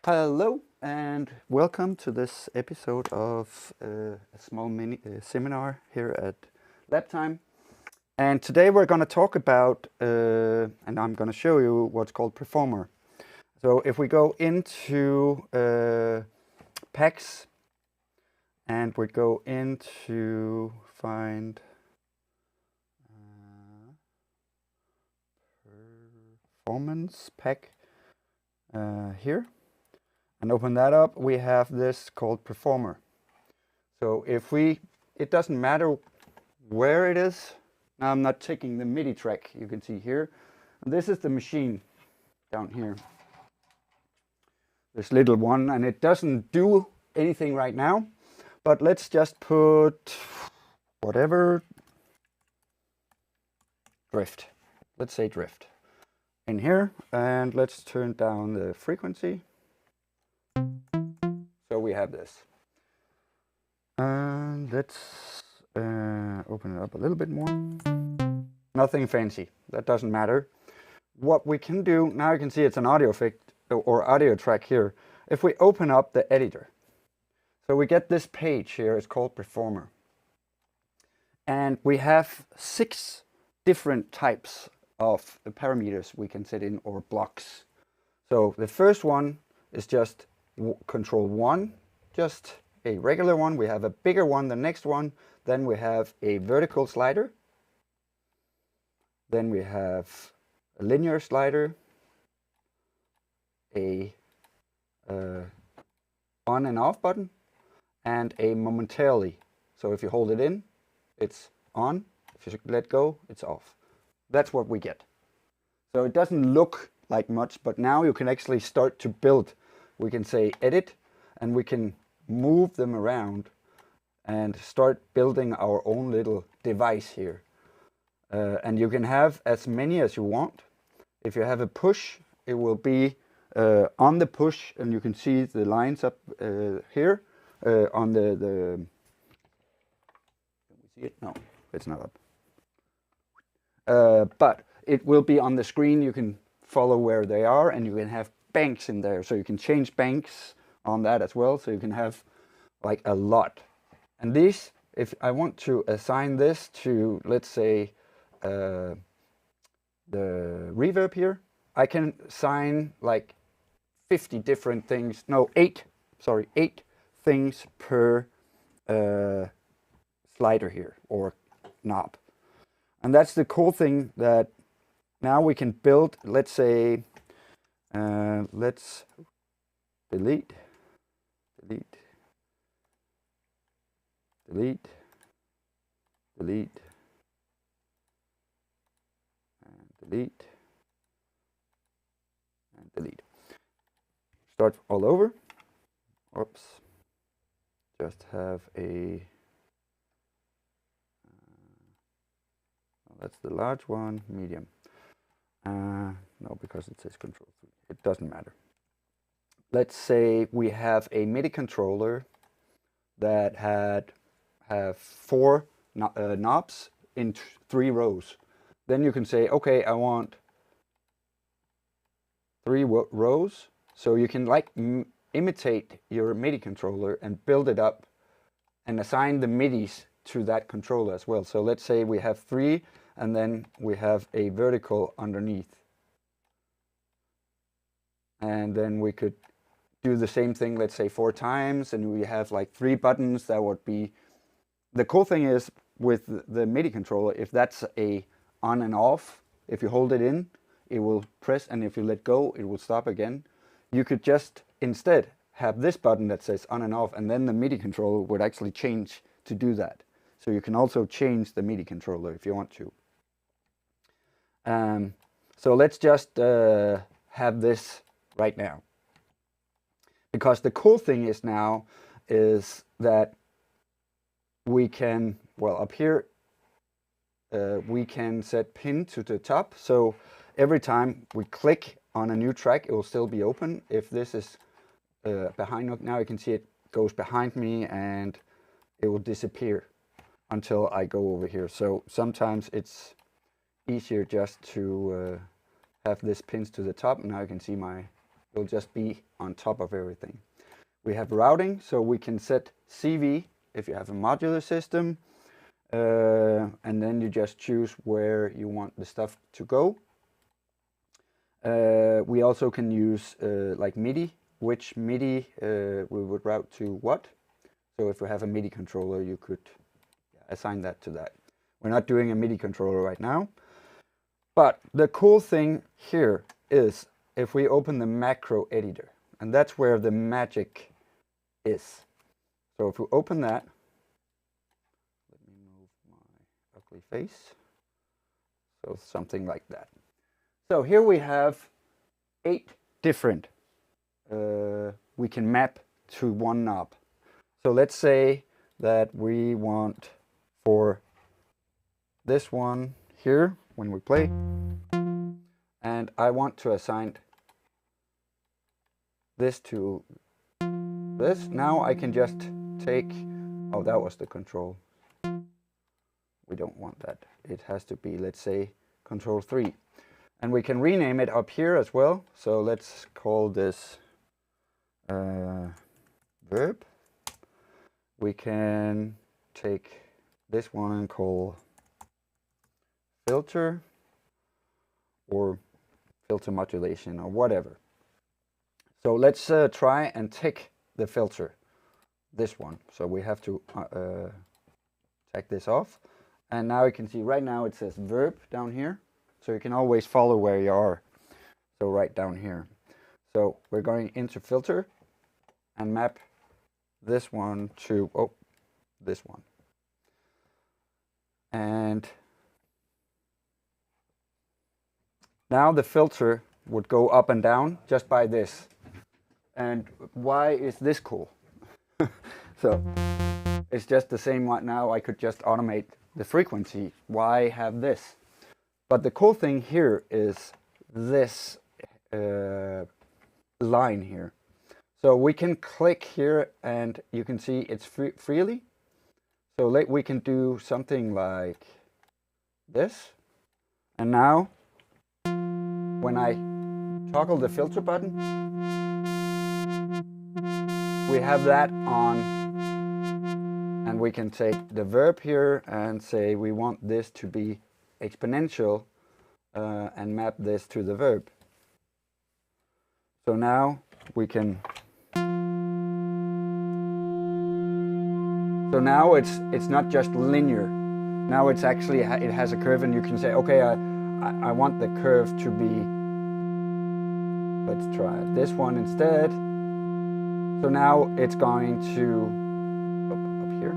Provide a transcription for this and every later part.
Hello and welcome to this episode of a small mini seminar here at Lab Time. And today we're going to talk about, and I'm going to show you what's called Performer. So if we go into packs and we go into find performance pack here. And open that up, we have this called Performer. So it doesn't matter where it is. Now I'm not taking the MIDI track, you can see here. This is the machine down here. This little one, and it doesn't do anything right now. But let's just put whatever, drift. Let's say drift in here, and let's turn down the frequency. So we have this. And let's open it up a little bit more. Nothing fancy, that doesn't matter. What we can do, now you can see it's an audio effect or audio track here. If we open up the editor, so we get this page here, it's called Performer. And we have 6 different types of the parameters we can set in, or blocks. So the first one is just control 1, just a regular one. We have a bigger one, the next one. Then we have a vertical slider. Then we have a linear slider, a on and off button, and a momentarily. So if you hold it in, it's on. If you let go, it's off. That's what we get. So it doesn't look like much, but now you can actually start to build. We can say edit, and we can move them around and start building our own little device here. And you can have as many as you want. If you have a push, it will be on the push, and you can see the lines up here on the. Can we see it? No, it's not up. But it will be on the screen. You can follow where they are, and you can have banks in there, so you can change banks on that as well. So you can have like a lot. And these, if I want to assign this to, let's say, the reverb here, I can assign like 50 different things. No, 8 things per slider here, or knob. And that's the cool thing, that now we can build, let's say, let's delete, and delete. Start all over. Oops. Just have a, that's the large one, medium. No, because it says control 3. It doesn't matter. Let's say we have a MIDI controller that have 4 knobs in 3 rows. Then you can say, okay, I want 3 rows. So you can like imitate your MIDI controller and build it up and assign the MIDIs to that controller as well. So let's say we have 3, and then we have a vertical underneath. And then we could do the same thing, let's say 4 times, and we have like 3 buttons. That would be, the cool thing is with the MIDI controller, if that's a on and off, if you hold it in, it will press, and if you let go, it will stop again. You could just instead have this button that says on and off, and then the MIDI controller would actually change to do that. So you can also change the MIDI controller if you want to. So let's just have this right now. Because the cool thing is now is that we can, well, up here, we can set pin to the top. So every time we click on a new track, it will still be open. If this is behind, now you can see it goes behind me, and it will disappear until I go over here. So sometimes it's easier just to have this pins to the top. Now you can see my will just be on top of everything. We have routing, so we can set CV if you have a modular system, and then you just choose where you want the stuff to go. We also can use like MIDI, which MIDI we would route to what. So if we have a MIDI controller, you could assign that to that. We're not doing a MIDI controller right now. But the cool thing here is if we open the macro editor, and that's where the magic is. So if we open that, let me move my ugly face. So something like that. So here we have 8 different we can map to one knob. So let's say that we want for this one here when we play, and I want to assign this to this. Now I can just take, oh, that was the control. We don't want that. It has to be, let's say, control 3. And we can rename it up here as well. So let's call this verb. We can take this one and call filter or filter modulation or whatever. So let's try and tick the filter, this one. So we have to take this off. And now you can see right now it says verb down here. So you can always follow where you are. So right down here. So we're going into filter and map this one to, oh, this one. And now the filter would go up and down just by this. And why is this cool? So it's just the same right now. I could just automate the frequency. Why have this? But the cool thing here is this line here. So we can click here and you can see it's freely. So we can do something like this. And now when I toggle the filter button, we have that on, and we can take the verb here and say we want this to be exponential and map this to the verb. So now we can, so now it's not just linear. Now it's actually, it has a curve, and you can say, okay, I want the curve to be, let's try this one instead. So now it's going to, up here,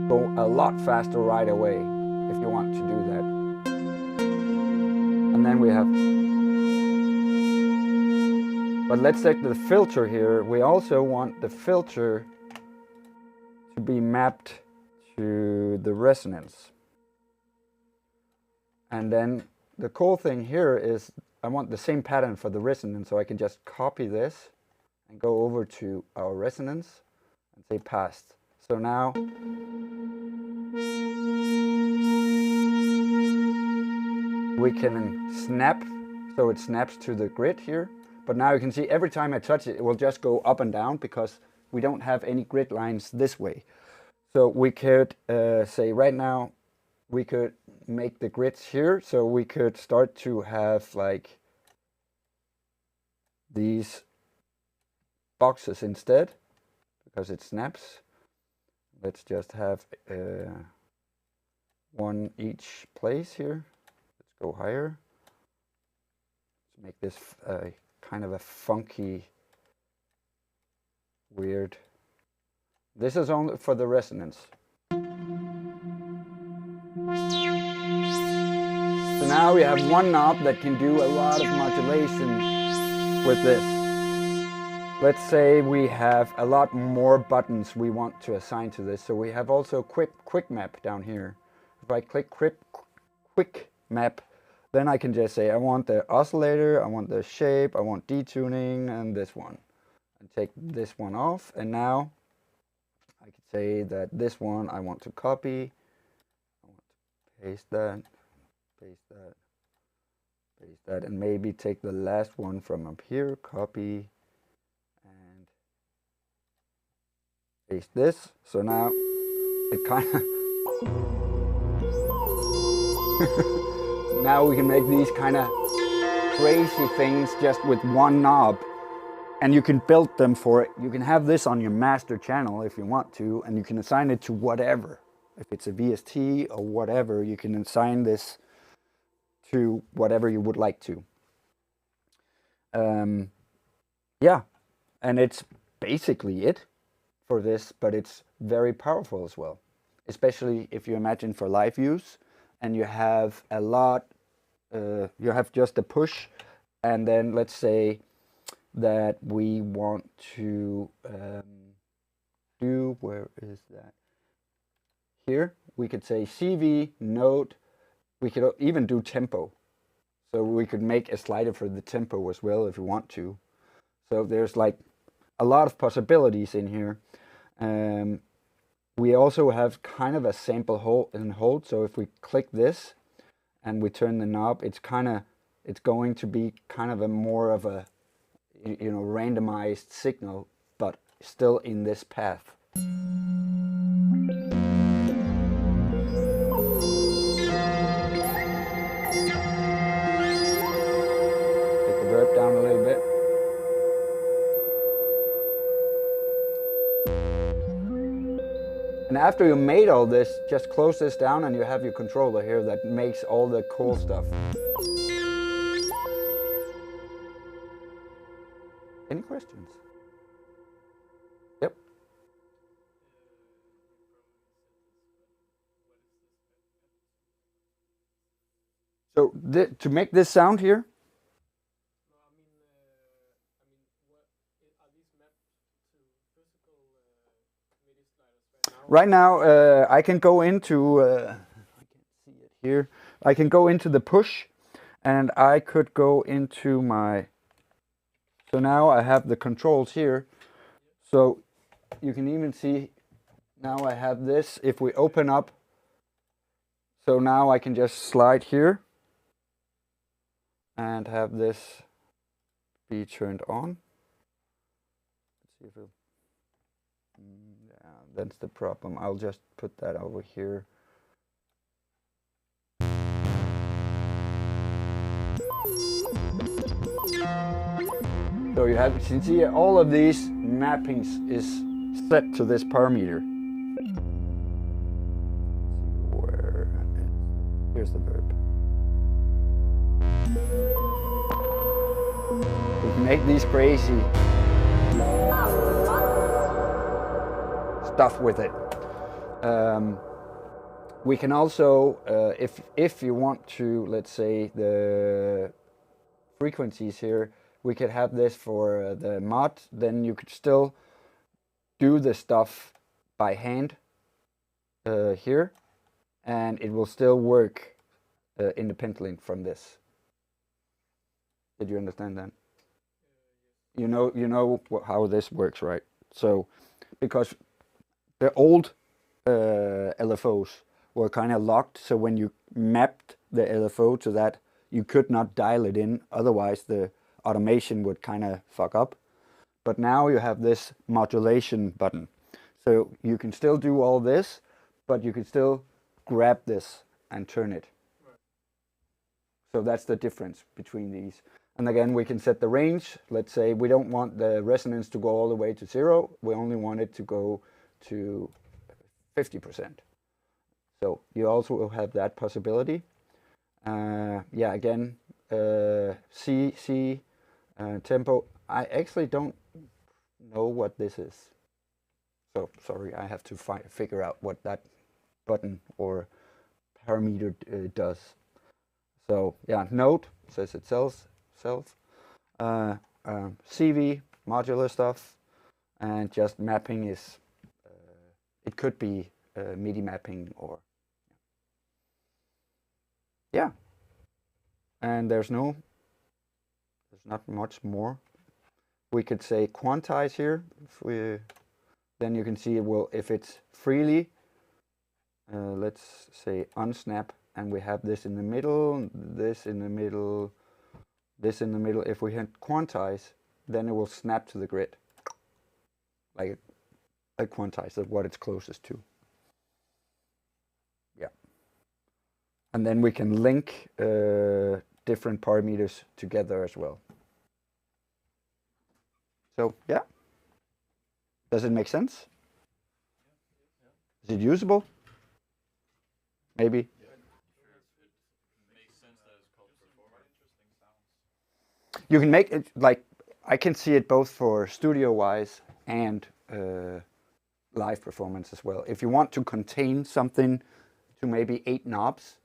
go a lot faster right away if you want to do that. And then we have, but let's take the filter here. We also want the filter to be mapped to the resonance. And then the cool thing here is I want the same pattern for the resonance, so I can just copy this and go over to our resonance and say passed. So now we can snap, so it snaps to the grid here. But now you can see every time I touch it, it will just go up and down because we don't have any grid lines this way. So we could say right now, we could make the grids here. So we could start to have like these boxes instead, because it snaps. Let's just have one each place here. Let's go higher. Let's make this kind of a funky, weird. This is only for the resonance. So now we have one knob that can do a lot of modulation with this. Let's say we have a lot more buttons we want to assign to this. So we have also quick map down here. If I click quick map, then I can just say I want the oscillator, I want the shape, I want detuning, and this one. And take this one off. And now I could say that this one I want to copy. I want to paste that, paste that, and maybe take the last one from up here, copy, and paste this. So now it kind of now we can make these kind of crazy things just with one knob, and you can build them for it. You can have this on your master channel if you want to, and you can assign it to whatever. If it's a VST or whatever, you can assign this to whatever you would like to. Yeah, and it's basically it for this, but it's very powerful as well, especially if you imagine for live use and you have a lot, you have just a push, and then let's say that we want to do, where is that? Here, we could say CV, note, we could even do tempo. So we could make a slider for the tempo as well if we want to. So there's like a lot of possibilities in here. We also have kind of a sample hold and hold. So if we click this and we turn the knob, it's going to be kind of a more of a, you know, randomized signal, but still in this path. Down a little bit. And after you made all this, just close this down and you have your controller here that makes all the cool stuff. Any questions? Yep. So to make this sound here, right now, I can go into, I can't see it here. I can go into the push, and I could go into my, so now I have the controls here. So you can even see, now I have this. If we open up, so now I can just slide here and have this be turned on. Let's see if it'll, yeah, that's the problem. I'll just put that over here. So you can see all of these mappings is set to this parameter. Where is, here's the verb. We can make these crazy stuff with it. We can also, if you want to, let's say the frequencies here, we could have this for the mod. Then you could still do the stuff by hand here, and it will still work independently from this. Did you understand that? You know how this works, right? So, because the old LFOs were kind of locked, so when you mapped the LFO to that, you could not dial it in, otherwise the automation would kind of fuck up. But now you have this modulation button, so you can still do all this, but you can still grab this and turn it. So that's the difference between these. And again, we can set the range. Let's say we don't want the resonance to go all the way to 0. We only want it to go to 50%. So you also have that possibility. Yeah, again, C, tempo. I actually don't know what this is. So sorry, I have to figure out what that button or parameter does. So yeah, note says itself. CV, modular stuff, and just mapping is, it could be MIDI mapping or, yeah. And there's not much more. We could say quantize here. Then you can see it will, if it's freely, let's say unsnap, and we have this in the middle, this in the middle, this in the middle, if we hit quantize, then it will snap to the grid. Like a quantize of what it's closest to. Yeah. And then we can link different parameters together as well. So yeah. Does it make sense? Is it usable? Maybe. You can make it like, I can see it both for studio-wise and live performance as well. If you want to contain something to maybe 8 knobs,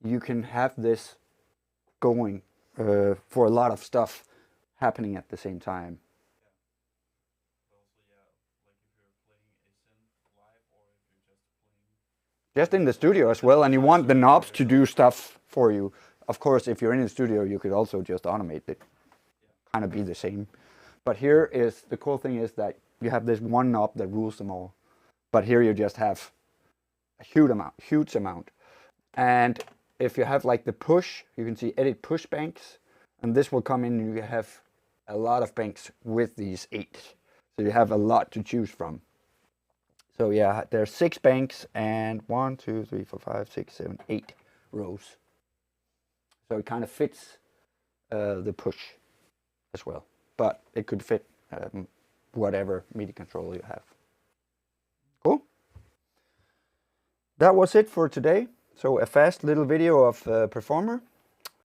you can have this going for a lot of stuff happening at the same time. Just in the studio as well, and you want the knobs to do stuff for you. Of course, if you're in the studio, you could also just automate it, kind of be the same. But here is, the cool thing is that you have this one knob that rules them all. But here you just have a huge amount. And if you have like the push, you can see edit push banks, and this will come in and you have a lot of banks with these 8. So you have a lot to choose from. So yeah, there's 6 banks and 1, 2, 3, 4, 5, 6, 7, 8 rows. So it kind of fits the push as well, but it could fit whatever MIDI controller you have. Cool. That was it for today. So a fast little video of Performer.